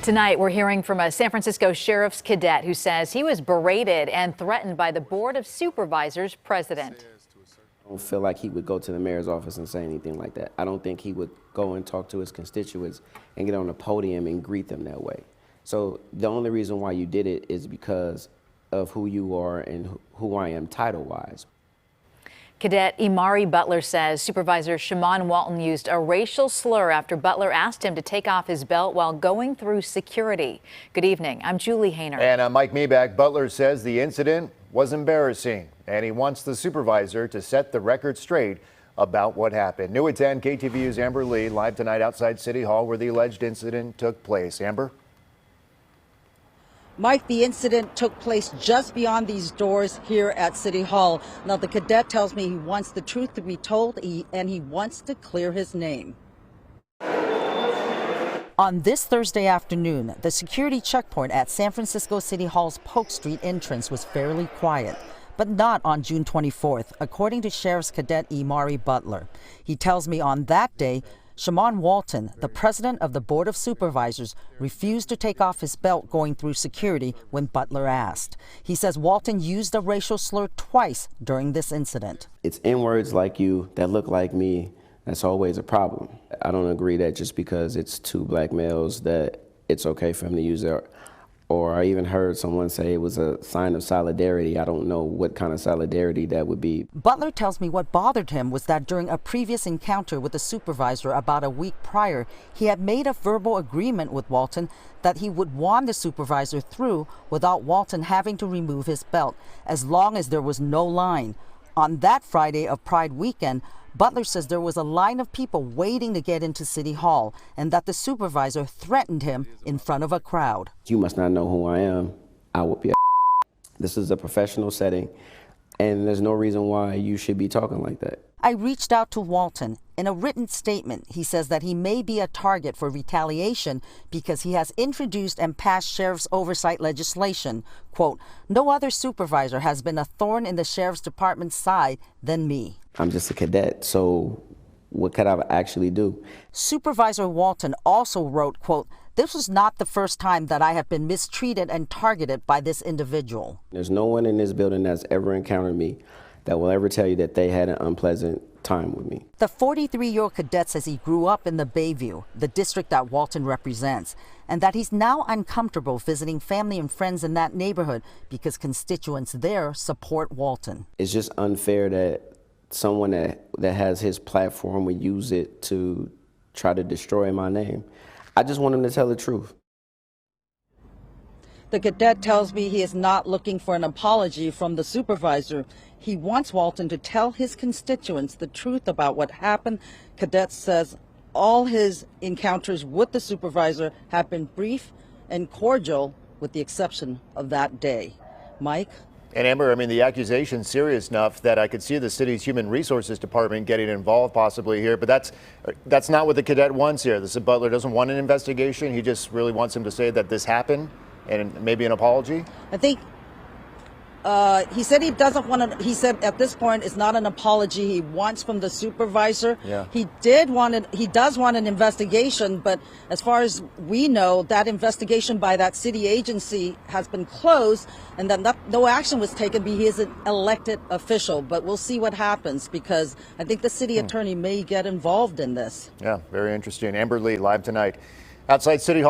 Tonight, we're hearing from a San Francisco sheriff's cadet who says he was berated and threatened by the Board of Supervisors president. I don't feel like he would go to the mayor's office and say anything like that. I don't think he would go and talk to his constituents and get on a podium and greet them that way. So the only reason why you did it is because of who you are and who I am title-wise. Cadet Imari Butler says Supervisor Shamann Walton used a racial slur after Butler asked him to take off his belt while going through security. Good evening. I'm Julie Hayner. And I'm Mike Meback. Butler says the incident was embarrassing, and he wants the supervisor to set the record straight about what happened. New at 10, KTVU's Amber Lee live tonight outside City Hall where the alleged incident took place. Amber? Mike, the incident took place just beyond these doors here at City Hall. Now, the cadet tells me he wants the truth to be told, and he wants to clear his name. On this Thursday afternoon, the security checkpoint at San Francisco City Hall's Polk Street entrance was fairly quiet, but not on June 24th, according to Sheriff's Cadet Imari Butler. He tells me on that day, Shamann Walton, the president of the Board of Supervisors, refused to take off his belt going through security when Butler asked. He says Walton used a racial slur twice during this incident. It's N-words like you that look like me. That's always a problem. I don't agree that just because it's two black males that it's okay for him to use it. Or I even heard someone say it was a sign of solidarity. I don't know what kind of solidarity that would be. Butler tells me what bothered him was that during a previous encounter with the supervisor about a week prior, he had made a verbal agreement with Walton that he would wand the supervisor through without Walton having to remove his belt, as long as there was no line. On that Friday of Pride weekend, Butler says there was a line of people waiting to get into City Hall and that the supervisor threatened him in front of a crowd. You must not know who I am. I will be a This is a professional setting, and there's no reason why you should be talking like that. I reached out to Walton. In a written statement, he says that he may be a target for retaliation because he has introduced and passed sheriff's oversight legislation. Quote, no other supervisor has been a thorn in the sheriff's department's side than me. I'm just a cadet, so what could I actually do? Supervisor Walton also wrote, quote, this was not the first time that I have been mistreated and targeted by this individual. There's no one in this building that's ever encountered me that will ever tell you that they had an unpleasant time with me. The 43-year-old cadet says he grew up in the Bayview, the district that Walton represents, and that he's now uncomfortable visiting family and friends in that neighborhood because constituents there support Walton. It's just unfair that someone that has his platform would use it to try to destroy my name. I just want him to tell the truth. The cadet tells me he is not looking for an apology from the supervisor. He wants Walton to tell his constituents the truth about what happened. Cadet says all his encounters with the supervisor have been brief and cordial, with the exception of that day. Mike? And Amber, I mean, the accusation's serious enough that I could see the city's Human Resources Department getting involved possibly here, but that's not what the cadet wants here. The Butler doesn't want an investigation. He just really wants him to say that this happened and maybe an apology. I think he said he doesn't want to, he said at this point it's not an apology he wants from the supervisor. Yeah. He does want an investigation, but as far as we know, that investigation by that city agency has been closed and that no action was taken because he is an elected official. But we'll see what happens because I think the city attorney may get involved in this. Yeah, very interesting. Amber Lee live tonight outside City Hall.